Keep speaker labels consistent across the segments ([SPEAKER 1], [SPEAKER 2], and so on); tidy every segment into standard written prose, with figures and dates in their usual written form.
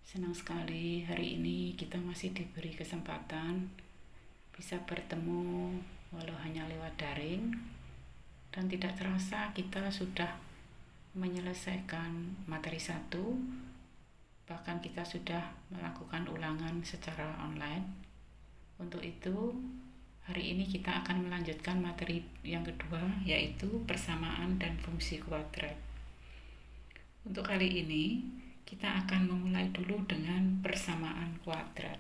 [SPEAKER 1] Senang sekali hari ini kita masih diberi kesempatan bisa bertemu walau hanya lewat daring, dan tidak terasa kita sudah menyelesaikan materi 1, bahkan kita sudah melakukan ulangan secara online. Untuk itu hari ini kita akan melanjutkan materi yang kedua, yaitu persamaan dan fungsi kuadrat. Untuk kali ini kita akan memulai dulu dengan persamaan kuadrat.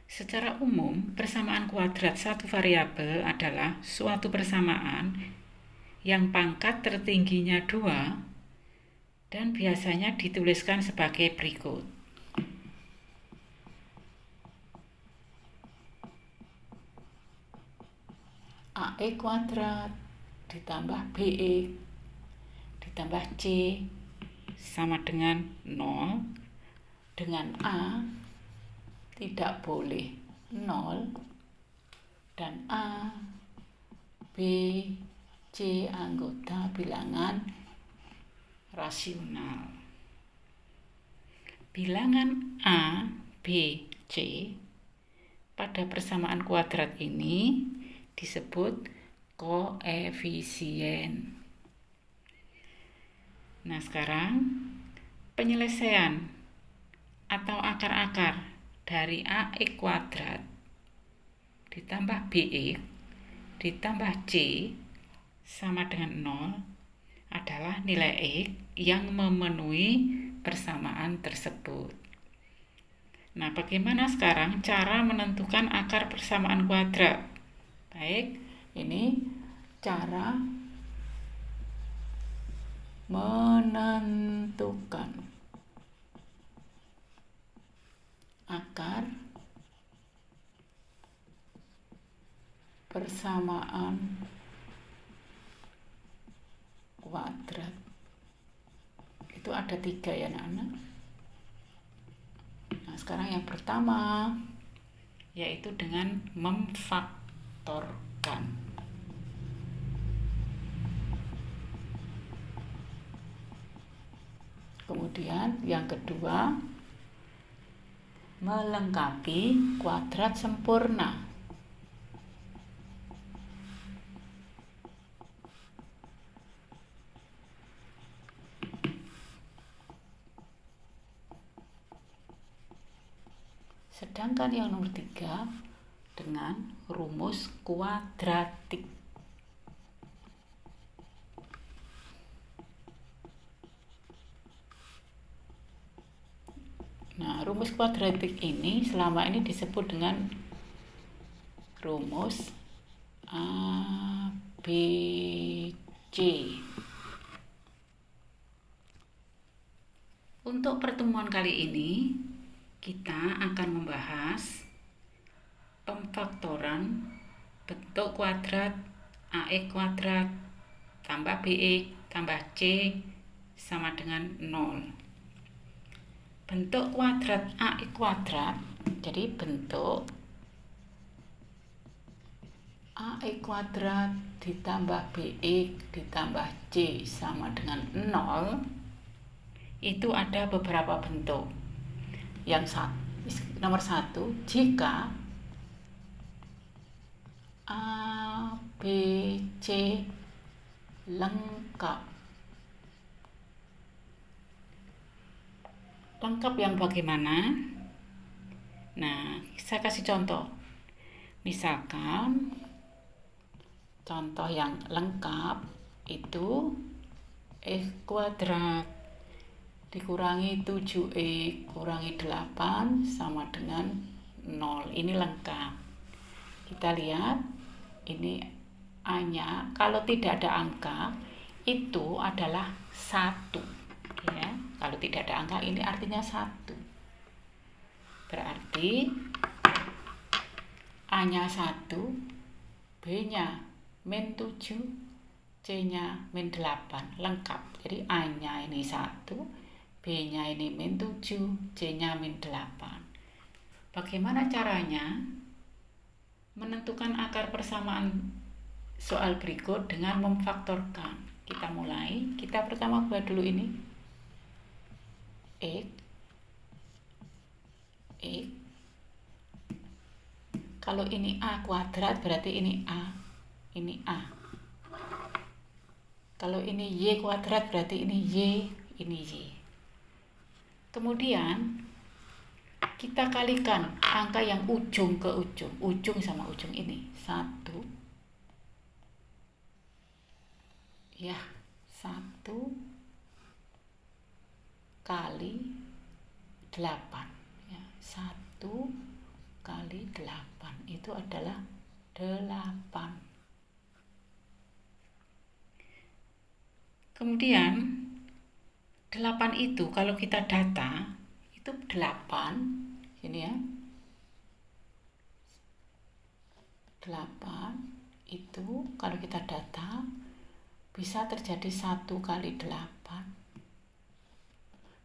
[SPEAKER 1] Secara umum, persamaan kuadrat satu variabel adalah suatu persamaan yang pangkat tertingginya 2 dan biasanya dituliskan sebagai berikut. AE kuadrat ditambah BE ditambah C sama dengan 0, dengan A tidak boleh 0, dan A, B, C anggota bilangan rasional. Bilangan A, B, C pada persamaan kuadrat ini disebut koefisien. Nah, sekarang penyelesaian atau akar-akar dari AE kuadrat ditambah BE ditambah C sama dengan 0 adalah nilai E yang memenuhi persamaan tersebut. Nah, bagaimana sekarang cara menentukan akar persamaan kuadrat? Baik, ini cara menentukan akar persamaan kuadrat. Itu ada 3 ya anak-anak. Nah, sekarang yang pertama yaitu dengan memfaktorkan. Kemudian yang kedua, melengkapi kuadrat sempurna. Sedangkan yang nomor 3 dengan rumus kuadratik. Nah, rumus kuadratik ini selama ini disebut dengan rumus ABC. Untuk pertemuan kali ini kita akan membahas pemfaktoran bentuk kuadrat AE kuadrat tambah BE tambah C sama dengan 0. Bentuk kuadrat AE kuadrat, jadi bentuk AE kuadrat ditambah BE ditambah C sama dengan 0, itu ada beberapa bentuk. Nomor 1, jika A, B, C lengkap. Lengkap yang bagaimana? Nah, saya kasih contoh. Misalkan contoh yang lengkap itu X kuadrat dikurangi 7X kurangi 8 sama dengan 0. Ini lengkap. Kita lihat ini A-nya, kalau tidak ada angka itu adalah 1 ya. Kalau tidak ada angka ini artinya 1. Berarti A-nya 1, B-nya min 7, C-nya min 8, lengkap. Jadi A-nya ini 1, B-nya ini min 7, C-nya min 8. Bagaimana caranya menentukan akar persamaan soal berikut dengan memfaktorkan? Kita mulai, kita pertama buat dulu ini X. Kalau ini A kuadrat berarti ini A, ini A. Kalau ini Y kuadrat berarti ini Y, ini Y. Kemudian kita kalikan angka yang ujung ke ujung, ujung sama ujung ini. 1 ya, 1 kali 8 ya, 1 kali 8 itu adalah 8. Kemudian 8 itu kalau kita data itu 8 ini ya, 8 itu kalau kita data bisa terjadi 1 kali 8,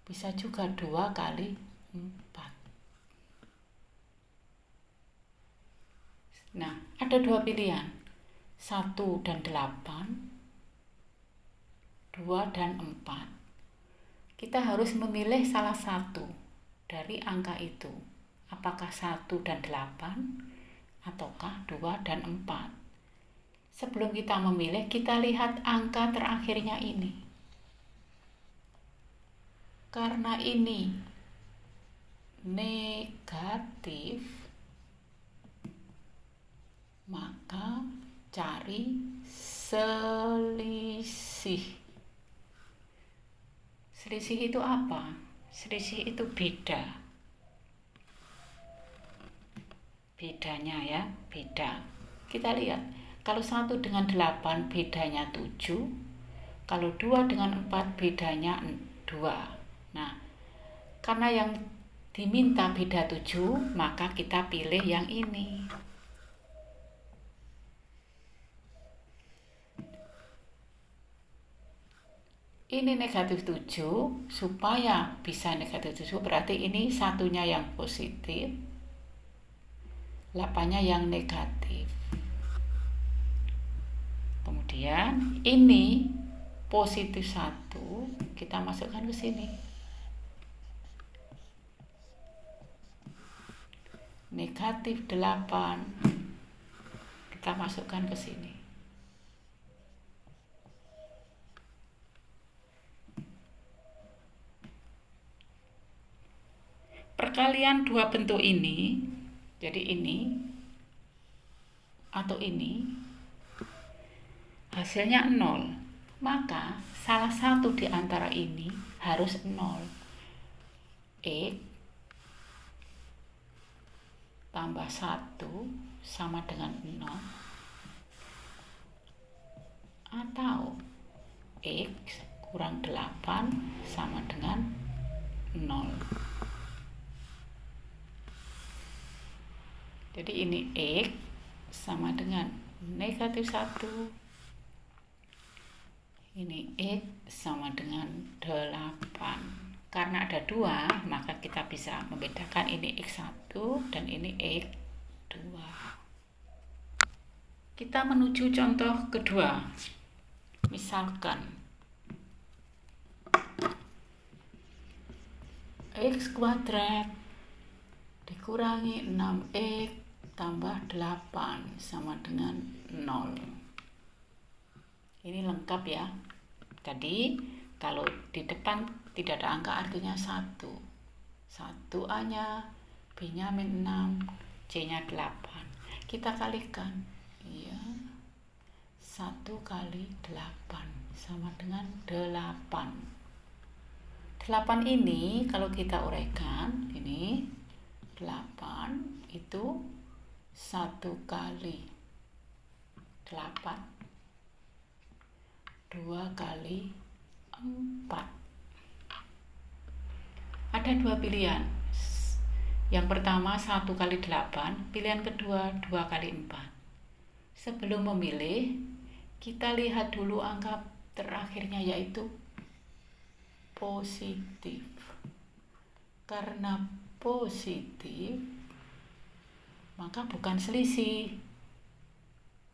[SPEAKER 1] bisa juga 2 kali 4. Nah, ada dua pilihan, 1 dan 8, 2 dan 4. Kita harus memilih salah satu dari angka itu, apakah 1 dan 8 ataukah 2 dan 4. Sebelum kita memilih, kita lihat angka terakhirnya ini. Karena ini negatif, maka cari selisih. Selisih itu apa? Selisih itu beda. Bedanya ya, beda. Kita lihat, kalau 1 dengan 8 bedanya 7, kalau 2 dengan 4 bedanya 2. Nah, karena yang diminta beda 7, maka kita pilih yang ini. Ini negatif 7, supaya bisa negatif 7 berarti ini satunya yang positif, 8-nya yang negatif. Kemudian ini positif 1, kita masukkan ke sini. Negatif 8, kita masukkan ke sini. Perkalian dua bentuk ini, jadi ini atau ini, hasilnya 0. Maka salah satu di antara ini harus 0. X tambah 1 sama dengan 0. Atau X kurang 8 sama dengan 0. Jadi ini X sama dengan negatif 1. Ini X sama dengan 8. Karena ada 2, maka kita bisa membedakan ini X1 dan ini X2. Kita menuju contoh kedua. Misalkan X kuadrat dikurangi 6X tambah 8 sama dengan 0. Ini lengkap ya. Jadi kalau di depan tidak ada angka artinya 1. 1A-nya, B-nya min 6, C-nya 8. Kita kalikan. Iya. 1 kali 8 sama dengan 8. 8 ini kalau kita uraikan, ini 8 itu 1 kali 8, 2 kali 4. Ada dua pilihan. Yang pertama 1 kali 8, pilihan kedua 2 kali 4. Sebelum memilih, kita lihat dulu angka terakhirnya yaitu positif. Karena positif, maka bukan selisih.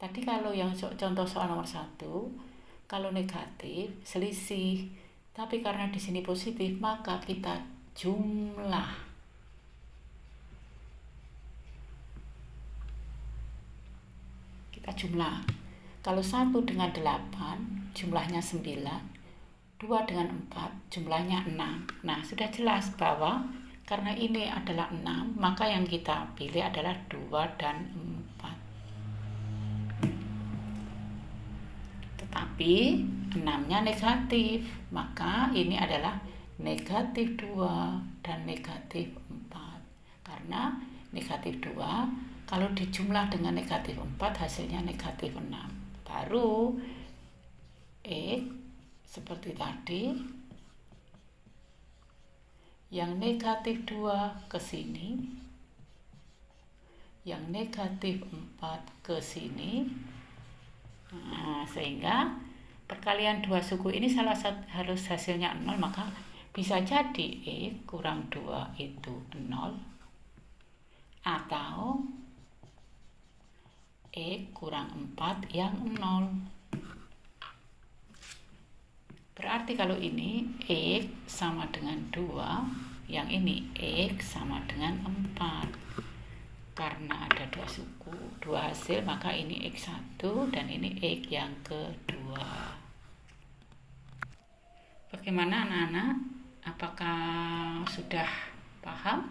[SPEAKER 1] Tadi kalau yang contoh soal nomor 1, kalau negatif selisih, tapi karena di sini positif maka kita jumlah. Kita jumlah. Kalau 1 dengan 8 jumlahnya 9, 2 dengan 4 jumlahnya 6. Nah, sudah jelas bahwa karena ini adalah 6, maka yang kita pilih adalah 2 dan 4. Tetapi 6-nya negatif, maka ini adalah negatif 2 dan negatif 4. Karena negatif 2 kalau dijumlah dengan negatif 4 hasilnya negatif 6. Baru X seperti tadi, yang negatif 2 ke sini, yang negatif 4 ke sini. Nah, sehingga perkalian dua suku ini salah satu harus hasilnya 0, maka bisa jadi X kurang 2 itu 0, atau X kurang 4 yang 0. Berarti kalau ini X sama dengan 2, yang ini X sama dengan 4. Karena ada dua suku, dua hasil, maka ini X1 dan ini X yang kedua. Bagaimana anak-anak? Apakah sudah paham?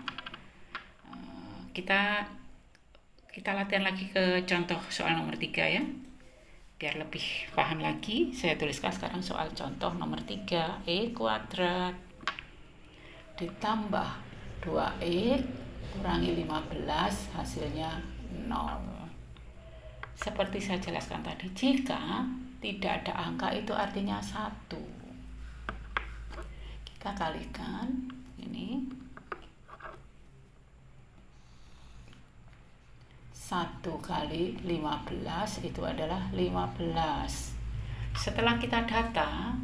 [SPEAKER 1] Kita latihan lagi ke contoh soal nomor 3 ya. Biar lebih paham lagi, saya tuliskan sekarang soal contoh nomor 3. X kuadrat ditambah 2X kurangi 15 hasilnya 0. Seperti saya jelaskan tadi, jika tidak ada angka itu artinya 1. Kita kalikan ini 1 kali 15 itu adalah 15. Setelah kita data,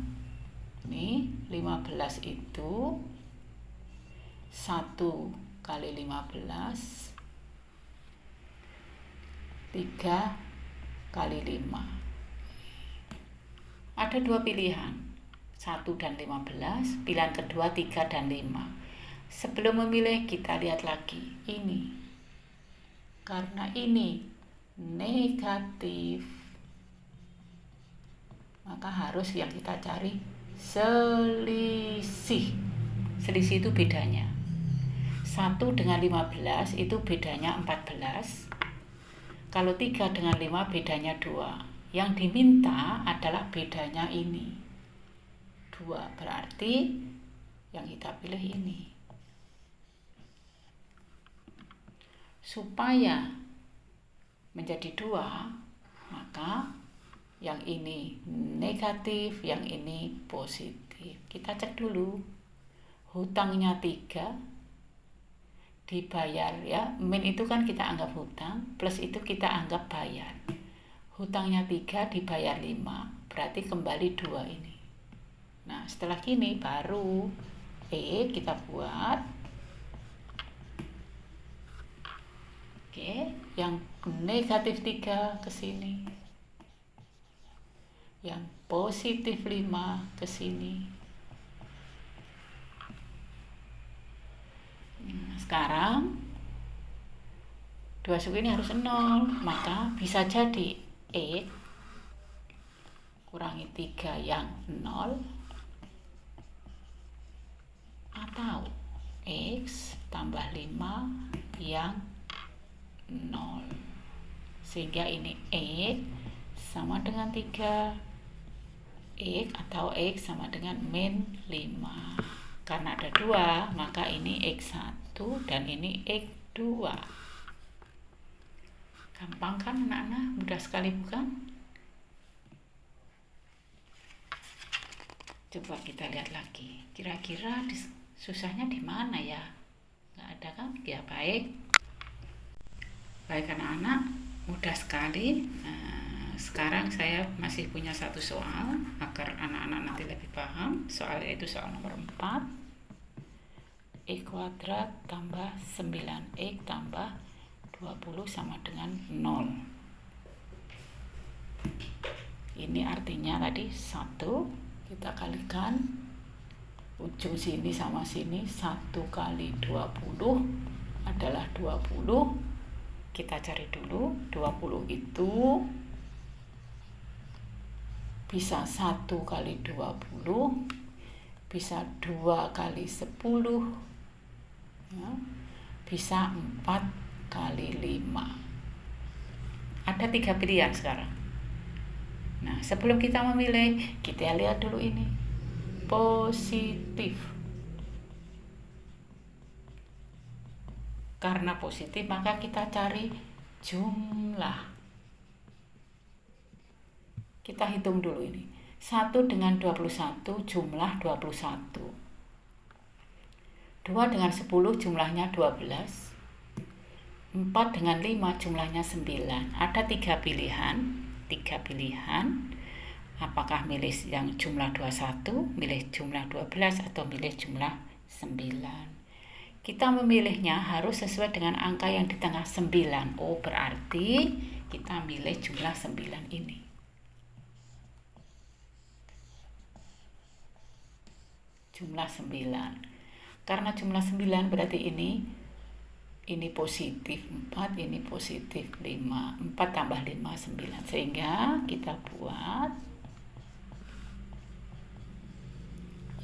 [SPEAKER 1] ini 15 itu 1 kali 15 3 kali 5. Ada dua pilihan, 1 dan 15, pilihan kedua 3 dan 5. Sebelum memilih kita lihat lagi ini. Karena ini negatif, maka harus yang kita cari selisih. Selisih itu bedanya. 1 dengan 15 itu bedanya 14. Kalau 3 dengan 5 bedanya 2. Yang diminta adalah bedanya ini 2. Berarti yang kita pilih ini. Supaya menjadi 2, maka yang ini negatif, yang ini positif. Kita cek dulu. Hutangnya 3 dibayar ya. Min itu kan kita anggap hutang, plus itu kita anggap bayar. Hutangnya 3 dibayar 5, berarti kembali 2 ini. Nah, setelah gini baru kita buat. Oke, yang negatif 3 ke sini. Yang positif 5 ke sini. Nah, sekarang dua suku ini harus 0, maka bisa jadi X kurangi 3 yang 0 atau X tambah 5 yang 0. Sehingga ini X sama dengan 3, X atau X sama dengan min 5. Karena ada 2, maka ini X1 dan ini X2. Gampang kan anak-anak? Mudah sekali bukan? Coba kita lihat lagi. Kira-kira susahnya di mana ya? Nggak ada kan? Ya baik. Baik anak-anak, mudah sekali. Sekarang saya masih punya satu soal agar anak-anak nanti lebih paham. Soal itu soal nomor 4. X kuadrat tambah 9X tambah 25 sama dengan 0. Ini artinya tadi 1, kita kalikan ujung sini sama sini, 1 kali 20 adalah 20. Kita cari dulu, 20 itu bisa 1 kali 20, bisa 2 kali 10, ya, bisa 4 kali 5. Ada 3 pilihan sekarang. Nah, sebelum kita memilih, kita lihat dulu ini. Positif. Karena positif, maka kita cari jumlah. Kita hitung dulu ini. 1 dengan 21 jumlah 21. 2 dengan 10 jumlahnya 12. 4 dengan 5 jumlahnya 9. Ada 3 pilihan. 3 pilihan. Apakah milih yang jumlah 21, milih jumlah 12, atau milih jumlah 9. Kita memilihnya harus sesuai dengan angka yang di tengah 9. Oh, berarti kita milih jumlah 9 ini. Jumlah 9. Karena jumlah 9 berarti ini positif 4, ini positif 5. 4 tambah 5, 9. Sehingga kita buat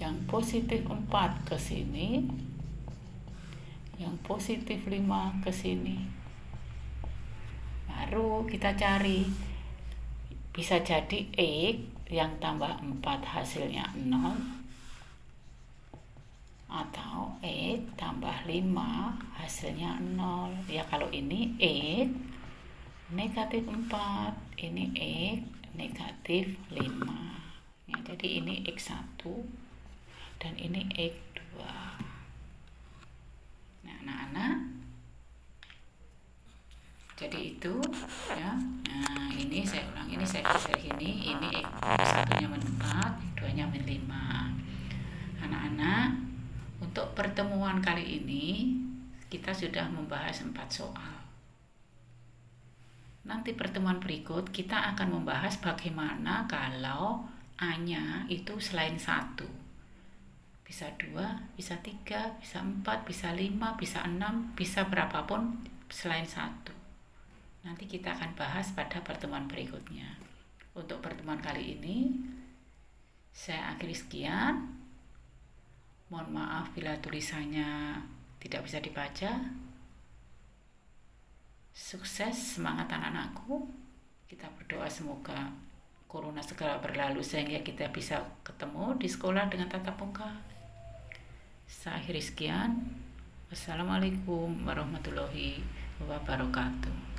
[SPEAKER 1] yang positif 4 ke sini, yang positif 5 ke sini. Baru kita cari. Bisa jadi X yang tambah 4 hasilnya 0, atau X tambah 5 hasilnya 0. Ya, kalau ini X negatif 4, ini X negatif 5. Ya, jadi ini X1 dan ini X2. Nah, anak-anak, jadi itu ya. Nah, ini saya ulang, ini saya geser ini X1-nya min 4, X2-nya min 5. Anak-anak, untuk pertemuan kali ini kita sudah membahas 4 soal. Nanti pertemuan berikut kita akan membahas bagaimana kalau A-nya itu selain 1. Bisa 2, bisa 3, bisa 4, bisa 5, bisa 6, bisa berapapun selain 1. Nanti kita akan bahas pada pertemuan berikutnya. Untuk pertemuan kali ini saya akhiri sekian. Mohon maaf bila tulisannya tidak bisa dibaca. Sukses, semangat anak-anakku. Kita berdoa semoga corona segera berlalu sehingga kita bisa ketemu di sekolah dengan tatap muka. Saya akhiri sekian. Wassalamualaikum warahmatullahi wabarakatuh.